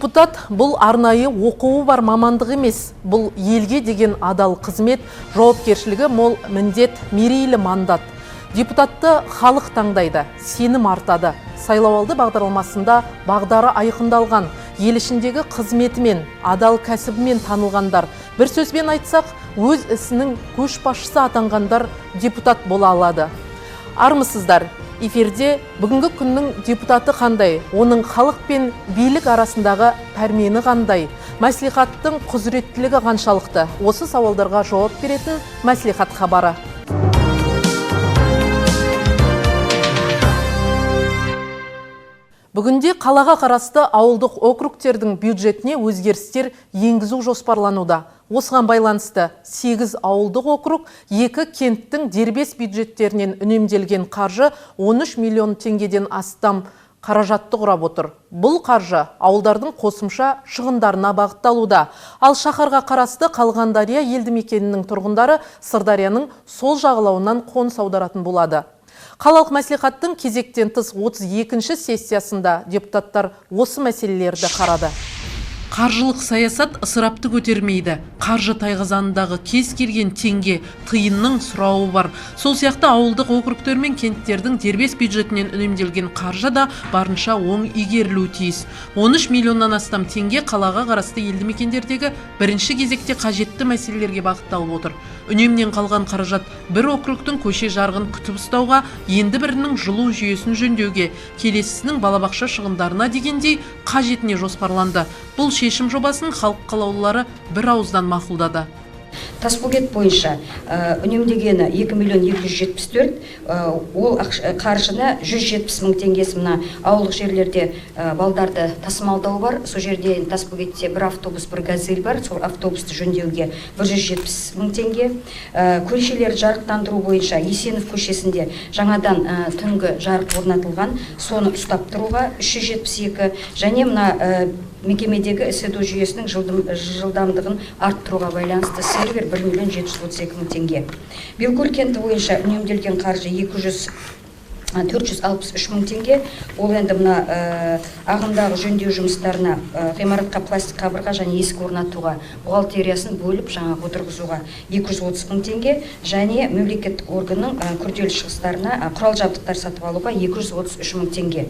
Депутат бұл арнайы оқуы бар мамандық емес, бұл елге деген адал қызмет, жауапкершілігі мол міндет, мерейлі мандат. Депутатты халық таңдайды, сенім артады. Сайлауалды бағдарламасында бағдары айқындалған, ел ішіндегі қызметімен, адал кәсібімен танылғандар. Бір сөзбен айтсақ, өз ісінің көшбасшысы атанғандар депутат бола алады. Армысыздар, эфирде бүгінгі күннің депутаты қандай, оның халық пен билік арасындағы пәрмені қандай, мәслихаттың құзыреттілігі қаншалықты? Осы сауалдарға жауап беретін мәслихат хабары. Бүгінде қалаға қарасты ауылдық округтердің бюджетіне өзгерістер енгізу жоспарлануда. Осыған байланысты 8 ауылдық округ, 2 кенттің дербес бюджеттерінен үнемделген қаржы 13 миллион теңгеден астам қаражатты құрап отыр. Бұл қаржы ауылдардың қосымша шығындарына бағытталуда. Ал шаһарға қарасты Қалғандария елді мекенінің тұрғындары Сырдарияның сол жағалауынан қоныс аударатын болады. Қалалық мәслихаттың кезектен тыс 32-ші сессиясында депутаттар осы мәселелерді қарады. Қаржылық саясат ысырапты көтермейді. Қаржы тайғазанындағы кез келген теңге тиынның сұрауы бар. Сол сияқты ауылдық округтер мен кенттердің дербес бюджетінен үнемделген қаржы да барынша оң игерілуі тиіс. 13 миллионнан астам теңге қалаға қарасты елді мекендердегі бірінші кезекте қажетті мәселелерге бағытталып отыр. Үнемнен қалған қаражат бір округтың көше жарғын күтіп ұстауға, енді бірінің жылу жүйесін жөндеуге, келесісінің балабақша шығындарына дегендей қажетіне жоспарланды. Бұл шешім жобасын халық қалаулылары бір ауыздан мақұлдады. Тасбөгет бойынша үнемдегені 2 миллион 274, ол қаржыны 170 мың теңгесі мына ауылдық жерлерде балдарды тасымалдау бар. Сол жерде Тасбөгетте бір автобус, бір газель бар. Сол автобусты жөндеуге 170 мың теңге. Көшелерді жарықтандыру бойынша Есенов көшесінде жаңадан түнгі жарық орнатылған, соны ұстап тұруға 372, және мына мекемедегі СДО жүйесінің жылдамдығын арттыруға байланысты сервер 1 миллион 732 мың теңге. Белкөл кенті бойынша үнемделген қаржы 463 мың теңге. Ол енді мына ағымдағы жөндеу жұмыстарына, ғимаратқа пластик қабырға және есік орнатуға, бухгалтериясын бөліп жаңа отырғызуға 230 мың теңге, және мемлекеттік органның күрделі шығыстарына, құрал жабдықтар сатып алуға 233 мың теңге.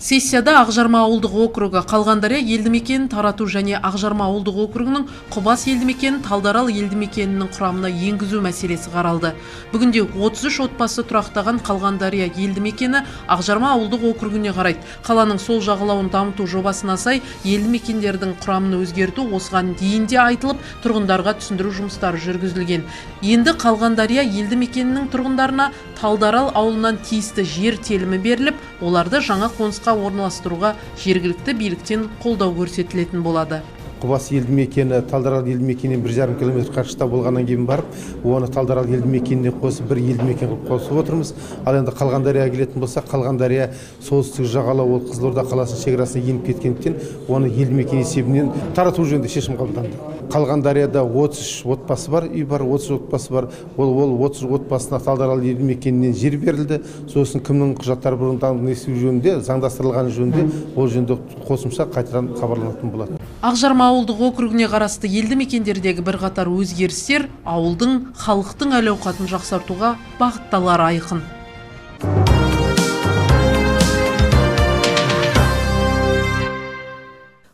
Сессияда Ақжарма ауылдық округі, Қалғандария елді мекенін тарату және Ақжарма ауылдық округінің Құбас елді мекенін Талдарал елді мекенінің құрамына енгізу мәселесі қаралды. Бүгінде 33 отбасы тұрақтаған Қалғандария елді мекені Ақжарма ауылдық округіне қарайды. Қаланың сол жағалауын дамыту жобасына сай елді мекендердің құрамын өзгерту осыған дейін де айтылып, тұрғындарға түсіндіру жұмыстары жүргізілген. Енді Қалғандария елді мекенінің тұрғындарына Талдарал ауылынан тиісті жер телімі беріліп, оларды жаңа қонысқа орналастыруға жергілікті биліктен қолдау көрсетілетін болады. Құбас елді мекені Талдарал елді мекенінен 1,5 километр қашықта болғаннан кейін барып, оны Талдарал елді мекеніне қосып бір елді мекен қылып қосып отырмыз. Ал енді Қалғандарияға келетін болсақ, Қалғандария солтүстік жағалау, ол Қызылорда қаласының шекарасына еніп кеткендіктен, оны елді мекен есебінен тарату жөнінде шешім қабылданды. Қалғандарияда 33 отбасы бар, үй бар, 30 отбасы бар. Ол 30 отбасына Талдарал елді мекенінен жер берілді. Сосын кімнің құжаттары бұрындан несу жөнінде, заңдастырылған жөнінде, ол жөнінде қосымша қайтадан хабарланатын болады. Ақжарма ауылдық округіне қарасты елді мекендердегі бірқатар өзгерістер ауылдың, халықтың әл-ауқатын жақсартуға бағытталары айқын.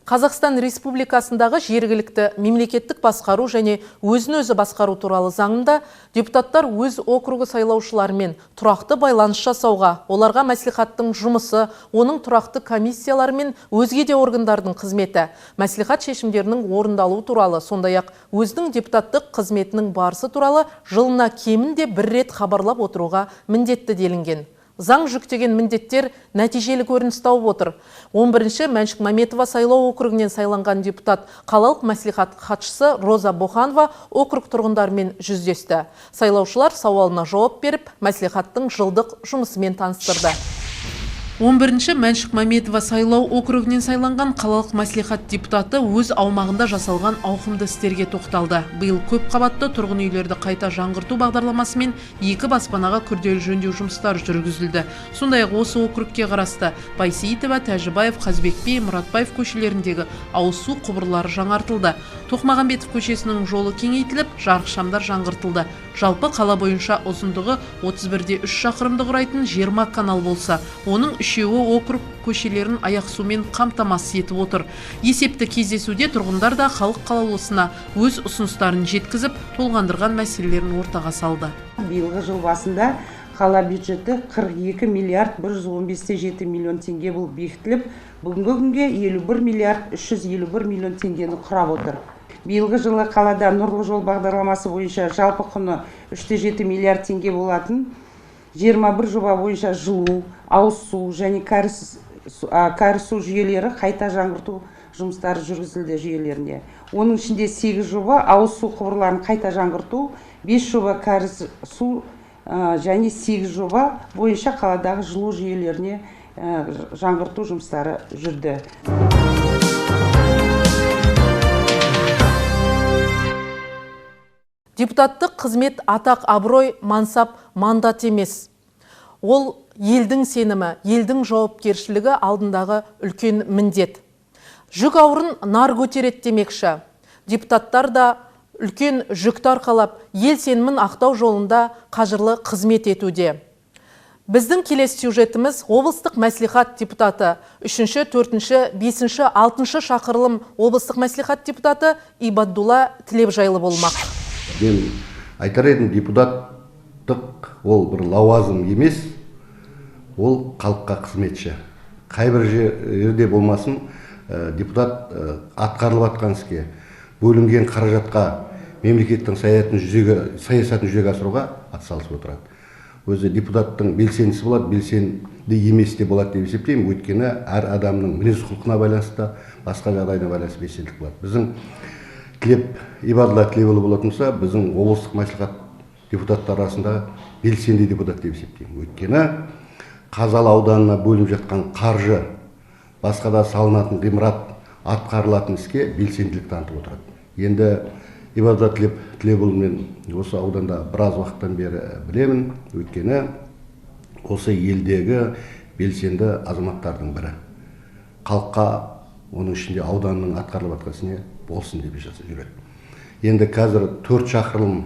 Қазақстан Республикасындағы жергілікті мемлекеттік басқару және өзін-өзі басқару туралы заңында депутаттар өз округі сайлаушылармен тұрақты байланыс жасауға, оларға мәслихаттың жұмысы, оның тұрақты комиссиялары мен өзге де органдардың қызметі, мәслихат шешімдерінің орындалу туралы, сондай-ақ өзінің депутаттық қызметінің барысы туралы жылына кемінде бір рет хабарлап отыруға міндетті делінген. Заң жүктеген міндеттер нәтижелі көрініс тауып отыр. 11-ші Мәншік Мәметова сайлау округінен сайланған депутат қалалық мәслихат хатшысы Роза Боханова округ тұрғындарымен жүздесті. Сайлаушылар сауалына жауап беріп, мәслихаттың жылдық жұмысымен таныстырды. 11-ші Мәншік Мәметова сайлау округінен сайланған қалалық мәслихат депутаты өз аумағында жасалған ауқымды істерге тоқталды. Биыл көп қабатты тұрғын үйлерді қайта жаңғырту бағдарламасымен 2 баспанаға күрделі жөндеу жұмыстары жүргізілді. Сондай-ақ осы округке қарасты Байсейітова, Тәжібаев, Қазбек би, Мұратбаев көшелеріндегі ауыз су құбырлары жаңартылды. Тоқмағамбетов көшесінің жолы кеңейтіліп, жарықшамдар жаңғыртылды. Жалпы қала бойынша ұзындығы 31-3 шақырымды құрайтын 20 канал болса, оның үшеуі округ көшелерін аяқ сумен қамтамасыз етіп отыр. Есепті кездесуде тұрғындар да халық қалаулысына өз ұсыныстарын жеткізіп, толғандырған мәселелерін ортаға салды. Биылғы жыл басында қала бюджеті 42 миллиард 115,7 миллион теңге болып бекітіліп, бүгінгі күнге 51 миллиард 351 миллион теңгені құрап отыр. Биылғы жылы қалада нұрлы жол бағдарламасы бойынша жалпы құны 3,7 миллиард теңге болатын 21 жоба бойынша жылу, ауыз су және кәріз су жүйелері қайта жаңғырту жұмыстары жүргізілді жүйелерінде. Оның ішінде 8 жоба ауыз су құбырларын қайта жаңғырту, 5 жоба кәріз су және 8 жоба бойынша қаладағы жылу жүйелеріне жаңғырту жұмыстары жүрді. Депутаттық қызмет атақ абырой, мансап, мандат емес. Ол елдің сенімі, елдің жауапкершілігі алдындағы үлкен міндет. Жүк ауырын нар көтерет демекші. Депутаттар да үлкен жүкті арқалап, ел сенімін ақтау жолында қажырлы қызмет етуде. Біздің келесі сюжетіміз облыстық мәслихат депутаты, 3-ші, 4-ші, 5-ші, 6-ші шақырылым облыстық мәслихат депутаты Ибаддулла Тілеп жайлы болмақ. Мен айтар едім, депутаттық ол бір лауазым емес, ол халыққа қызметші. Қайбір жерде болмасын, депутат атқарылып атқан іске, бөлінген қаражатқа мемлекеттің саясатын жүзеге асыруға атсалысып отырады. Өзі депутаттың белсендісі болады, белсенді емес те болады деп есептеймін, өйткені әр адамның мінез құлқына байланысты, басқа жағдайына байланысты белсенділік болады. Біздің Ибаддулла Тілепұлы болатын болса, біздің облыстық мәслихат депутаттар арасында белсенді депутат деп есептеймін. Өйткені Қазалы ауданына бөлініп жатқан қаржы, басқа да салынатын ғимарат, атқарылатын іске белсенділік танытып отырады. Енді Ибаддулла Тілепұлын мен осы ауданда біраз уақыттан бері білемін, өйткені осы елдегі белсенді азаматтардың бірі. Халыққа, оның ішінде ауданның атқарылып жатқан ісіне болсын деп жүреді. Енді қазір 4 шақырылым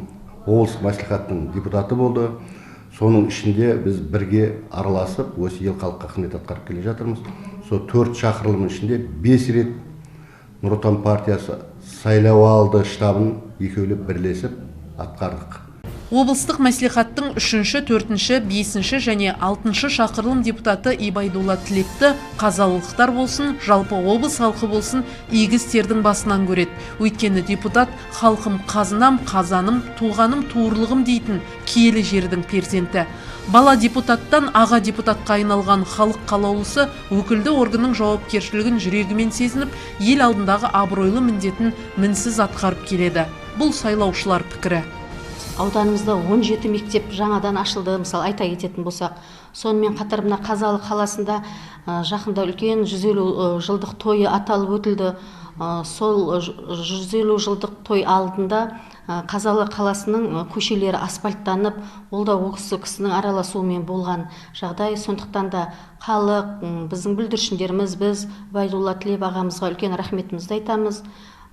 облыстық мәслихаттың депутаты болды. Соның ішінде біз бірге араласып, осы ел халыққа қызмет атқарып келе жатырмыз. Сол 4 шақырылым ішінде 5 рет Нұр Отан партиясы сайлауалды штабын екеулеп бірлесіп атқардық. Облыстық мәслихаттың 3-ші, 4-ші, 5-ші және 6-ші шақырылым депутаты Ибаддулла Тілепті қазалылықтар болсын, жалпы облыс халқы болсын, игі істердің басынан көреді. Өйткені депутат халқым қазынам, қазаным, туғаным, туырлығым дейтін киелі жердің перзенті. Бала депутаттан аға депутатқа айналған халық қалаулысы өкілді органның жауапкершілігін жүрегімен сезініп, ел алдындағы абыройлы міндетін мінсіз атқарып келеді. Бұл сайлаушылар пікірі. Ауданымызда 17 мектеп жаңадан ашылды, мысалы айта кететін болсақ. Сонымен қатар мына Қазалы қаласында жақында үлкен 150 жылдық тойы аталып өтілді. Сол 150 жылдық той алдында Қазалы қаласының көшелері асфальттанып, ол да осы кісінің араласуымен болған жағдай. Сондықтан да халық, біздің бүлдіршіндеріміз, біз Ибаддулла Тілеп ағамызға үлкен рахметімізді айтамыз.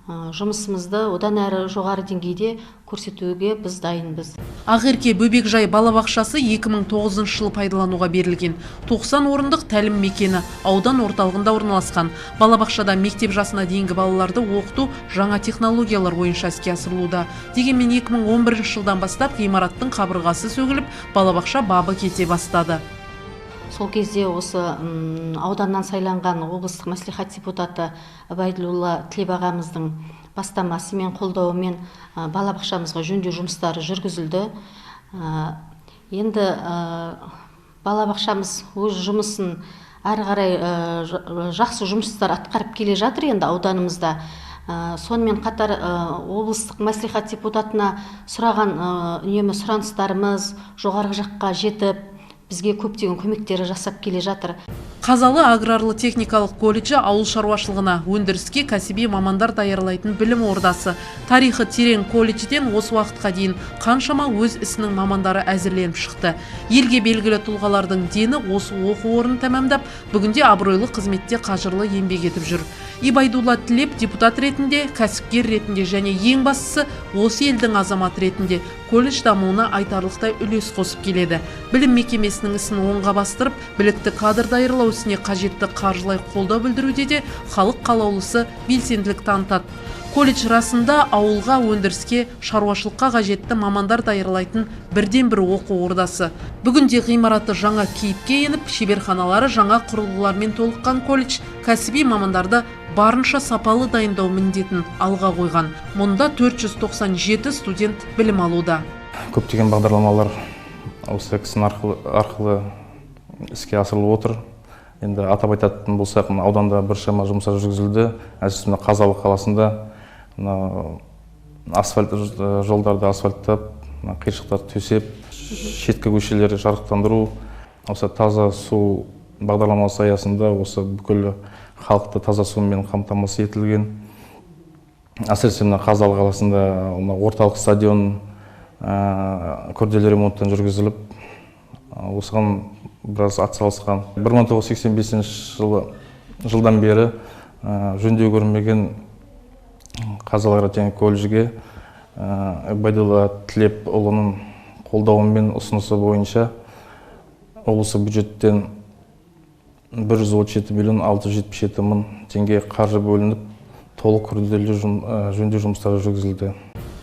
Жұмысымызды одан әрі жоғары деңгейде көрсетуге біз дайынбыз. Ақерке бөбекжай балабақшасы 2009 жылы пайдалануға берілген. 90 орындық тәлім мекені аудан орталығында орналасқан. Балабақшада мектеп жасына дейінгі балаларды оқыту жаңа технологиялар бойынша іске асырылуда. Дегенмен 2011 жылдан бастап ғимараттың қабырғасы сөгіліп, балабақша бабы кете бастады. Сол кезде осы ауданнан сайланған облыстық мәслихат депутаты Ибаддулла Тілеп ағамыздың бастамасымен, қолдауымен балабақшамызға жөндеу жұмыстары жүргізілді. Енді балабақшамыз өз жұмысын әрі қарай жақсы жұмыстар атқарып келе жатыр енді ауданымызда. Сонымен қатар облыстық мәслихат депутатына сұраған үнемі сұраныстарымыз жоғарғы жаққа жетіп, бізге көптеген көмектері жасап келе жатыр. Қазалы аграрлы техникалық колледжі ауыл шаруашылығына, өндіріске кәсіби мамандар даярлайтын білім ордасы. Тарихы терең колледжден осы уақытқа дейін қаншама өз ісінің мамандары әзірленіп шықты. Елге белгілі тұлғалардың дені осы оқу орнын тәмамдап, бүгінде абыройлы қызметте қажырлы еңбек етіп жүр. Ибайдулла Тілеп депутат ретінде, кәсіпкер ретінде және ең бастысы осы елдің азаматы ретінде колледж дамуына айтарлықтай үлес қосып келеді. Білім мекемесінің ісін оңға бастырып, білікті кадр даярлау ісіне қажетті қаржылай қолдау білдіруде де халық қалаулысы белсенділік танытады. Колледж расында ауылға, өндіріске, шаруашылыққа қажетті мамандар даярлайтын бірден бір оқу ордасы. Бүгінде ғимараты жаңа кейіпке еніп, шеберханалары жаңа құрылғылармен толыққан колледж кәсіби мамандарды барынша сапалы дайындау міндетін алға қойған. Мұнда 497 студент білім алуда. Көптеген бағдарламалар осы кісінің арқылы іске асырылып отыр. Енді атап айтатын болсақ, ауданда біршама жұмыстар жүргізілді. Әсіресе Қазалы қаласында асфальт жолдарды асфальттап, қиыршықтар төсеп, шеткі көшелерді жарықтандыру, осы таза су бағдарламасы аясында осы бүкіл халықты таза сумен қамтамасыз етілген. Әсіресе Қазалы қаласында орталық стадион күрделі ремонттан жүргізіліп, осыған біраз атсалысқан. 1985 жылдан бері жөндеу көрмеген Қазалы агротехникалық колледжге Ибайдулла Тілеп ұлының қолдауымен ұсынысы бойынша облысы бюджеттен 137 миллион 677 мың теңге қаржы бөлініп, толық күрделі жөндеу жұмыстары жүргізілді.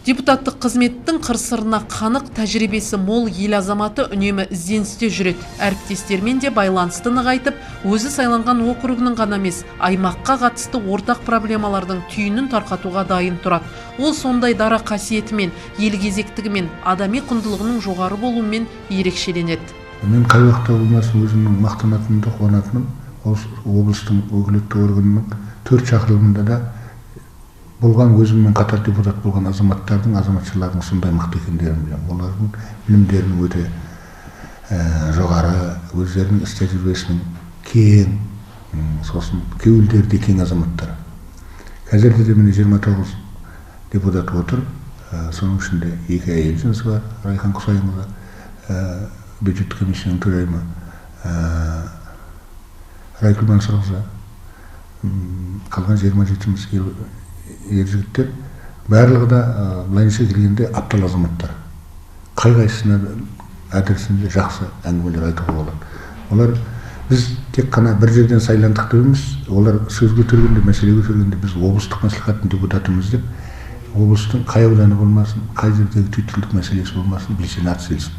Депутаттық қызметтің қыр-сырына қанық, тәжірибесі мол ел азаматы үнемі ізденісте жүреді. Әріптестермен де байланысты нығайтып, өзі сайланған округінің ғана емес, аймаққа қатысты ортақ проблемалардың түйінін тарқатуға дайын тұрады. Ол сондай дара қасиетімен, ел кезектігімен, адами құндылығының жоғары болуымен ерекшеленеді. Мен қай уақытта болмасын өзімнің мақтанатынымды, қуанатыным, облыстың өкілетті органының 4 шақырылымында да болған өзіммен қатар депутат болған азаматтардың, азаматшылардың сондай мықты екендерін білемін. Олардың білімдерінің өте жоғары, өздерінің іс тәжірибесінің кең, сосын кеуілдері де кең азаматтар. Қазірде де міне 29 депутат отыр. Соның ішінде 2 әйеліміз бар, Райхан Құсайынова, бюджет комиссияның төрайымы, Райкүл Мансұрқызы, қалған 27-міз ержігіттер, барлығы да былайынша келгенде аптал азаматтар. Қай-қайсысына әдірісінде жақсы әңгімелер айтуға болады. Олар біз тек қана бір жерден сайландық деп емес, олар сөз көтергенде, мәселе көтергенде біз облыстық мәслихаттың депутатымыз деп, облыстың қай ауданы болмасын, қай жердегі түйткілдік мәселесі болмасын, белсене атсалысып,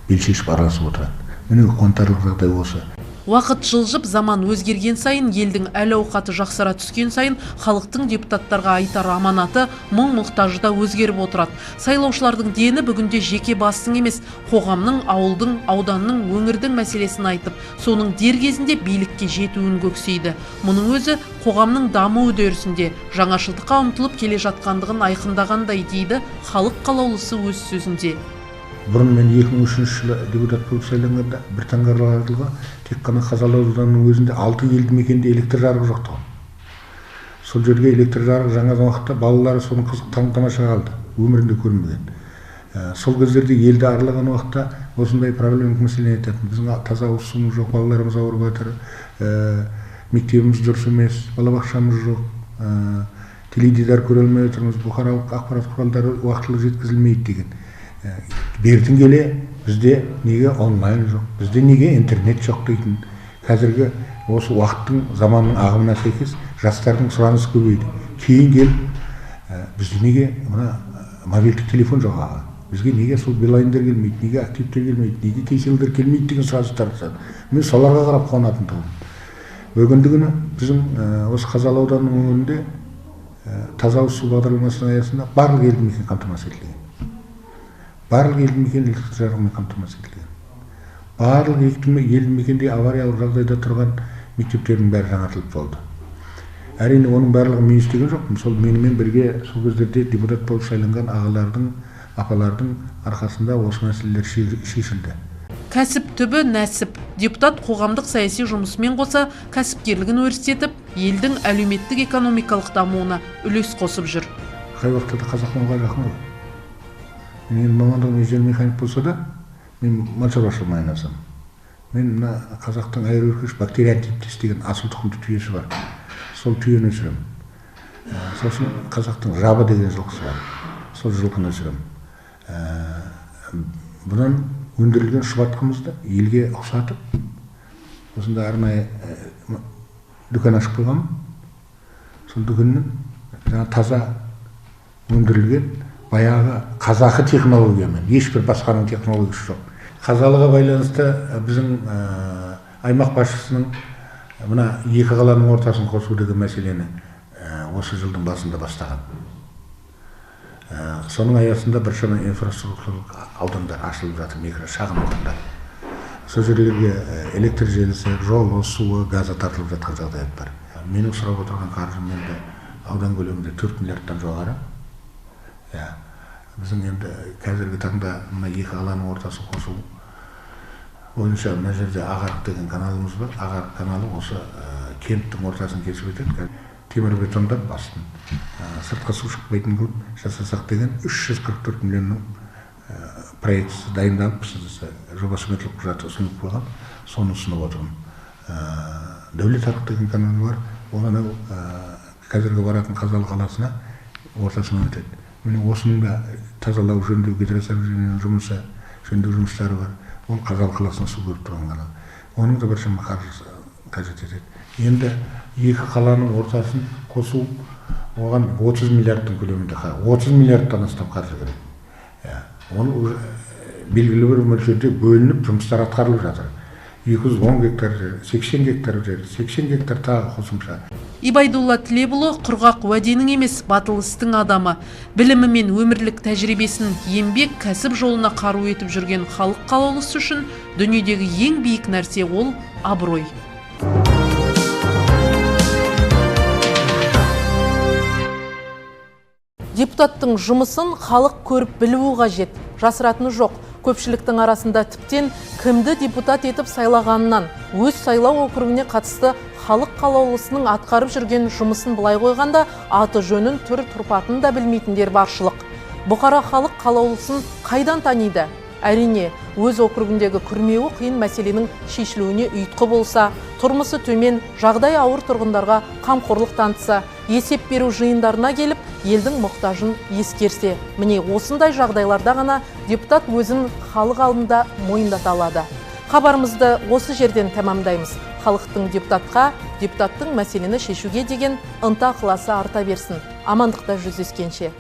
бел шешіп араласып отырады. Міне қуантарлық жағдай осы. Уақыт жылжып, заман өзгерген сайын, елдің әл-ауқаты жақсара түскен сайын, халықтың депутаттарға айтар аманаты мұң-мұқтажы өзгеріп отырады. Сайлаушылардың дені бүгінде жеке бастың емес, қоғамның, ауылдың, ауданның, өңірдің мәселесін айтып, соның дер кезінде билікке жетуін көксейді. Мұның өзі қоғамның даму үдерісінде жаңашылдыққа ұмтылып келе жатқандығын айқындағандай дейді халық қалаулысы өз сөзінде. Бұрын мен 2003 жылы депутат болып сайланғанда бір таңғаларлығы тек қана Қазалы ауданының өзінде 6 елді мекенде электр жарығы жоқ тұғын. Сол жерге электр жарығы жаңа уақытта балалары соны қызық тамаша қалды, өмірінде көрмеген. Сол кездерде елді аралаған уақытта осындай проблемалық мәселе айтатын. Біздің таза ауыз суымыз жоқ, балаларымыз ауырып жатыр, мектебіміз дұрыс емес, балабақшамыз жоқ, теледидар көре алмай отырмыз, бұқаралық ақпарат құралдары уақытылы жеткізілмейді деген. Бертін келе бізде неге онлайн жоқ, бізде неге интернет жоқ дейтін. Қазіргі осы уақыттың заманның ағымына сәйкес жастардың сұранысы көбейді. Кейін келіп бізде неге мобильдік телефон жоқ аға, бізге неге сол билайндар келмейді, неге активтер келмейді, неге кейселдер келмейді деген сұраныстар жасады. Мен соларға қарап қуанатындығым. Бүгінгі күні біздің осы Қазалы ауданының өңірінде таза ауыз су бағдарламасының аясында барлық елді мекен қамтамасыз етілген. Барлық елді мекен электр жарығымен қамтамасыз етілген. Барлық елді мекенде авариялық жағдайда тұрған мектептердің бәрі жаңартылып болды. Әрине оның барлығы мен істеген жоқпын. Сол менімен бірге сол кездерде депутат болып сайланған ағалардың, апалардың арқасында осы мәселелер шешілді. Кәсіп түбі нәсіп. Депутат қоғамдық саяси жұмысымен қоса кәсіпкерлігін өрістетіп, елдің әлеуметтік экономикалық дамуына үлес қосып жүр. Қай уақытта да қазақ қоғамға жақын ғой. Мен мамандығым инженер механик болса да, мен мал шаруашылығымен айналысамын. Мен мына қазақтың аэроөркеш бактериантиптес деген асыл тұқымды түйесі бар. Сол түйені өсіремін. Сосын қазақтың жабы деген жылқысы бар. Сол жылқыны өсіремін. Бұдан өндірілген шұбатқымызды елге ұқсатып, осында арнайы дүкен ашып қойғанмын. Сол дүкеннен таза өндірілген баяғы қазақы технологиямен, ешбір басқаның технологиясы жоқ. Қазалыға байланысты біздің аймақ басшысының мына екі қаланың ортасын қосу деген мәселені осы жылдың басында бастаған. Соның аясында біршама инфраструктуралық аудандар ашылып жатыр, шағын аудандар. Сол жерлерге электр желісі, жолы, суы, газы тартылып жатқан жағдай бар. Менің сұрап отырған қаржым енді аудан көлемінде 4 миллиардтан жоғары. Біздің енді қазіргі таңда мына екі қаланың ортасын қосу бойынша мына жерде Ағарық деген каналымыз бар. Ағарық каналы осы кенттің ортасын кесіп өтеді. Темір бетондап астын сыртқа су шықпайтын қылып жасасақ деген 344 миллионның проектісі дайындалып, жоба сметалық құжаты ұсынып қойған, соны ұсынып отырмын. Дәулет Арық деген каналы бар. Ол анау қазіргі баратын Қазалы қаласына ортасынан өтеді. Міне осының да тазалау, жөндеу, гидросообщениенің жұмысы, жөндеу жұмыстары бар. Ол Қазалы қаласына су көріп тұрған канал. Оның да біршама қаржысы қажет етеді. Енді екі қаланың ортасын қосу оған 30 миллиардтың көлемінде, 30 миллиардтан астам қаржы керек. Оны белгілі бір мөлшерде бөлініп, жұмыстар атқарылып жатыр. 210 гектар жер, 80 гектар жер, 80 гектар тағы қосымша. Ибайдулла Тілебұлы құрғақ уәденің емес, батыл істің адамы. Білімі мен өмірлік тәжірибесін еңбек, кәсіп жолына қару етіп жүрген халық қалаулысы үшін дүниедегі ең биік нәрсе ол абырой. Депутаттың жұмысын халық көріп білуі қажет. Жасыратыны жоқ. Көпшіліктің арасында тіптен кімді депутат етіп сайлағанынан, өз сайлау округіне қатысты халық қалаулысының атқарып жүрген жұмысын былай қойғанда, аты жөнін, түр тұрпатын да білмейтіндер баршылық. Бұқара халық қалаулысын қайдан таниды? Әрине, өз округіндегі күрмеуі қиын мәселенің шешілуіне ұйытқы болса, тұрмысы төмен, жағдай ауыр тұрғындарға қамқорлық танытса, есеп беру жиындарына келіп, елдің мұқтажын ескерсе. Міне осындай жағдайларда ғана депутат өзін халық алдында мойындата алады. Хабарымызды осы жерден тәмамдаймыз. Халықтың депутатқа, депутаттың мәселені шешуге деген ынта ықыласы арта берсін. Амандықта жүздескенше.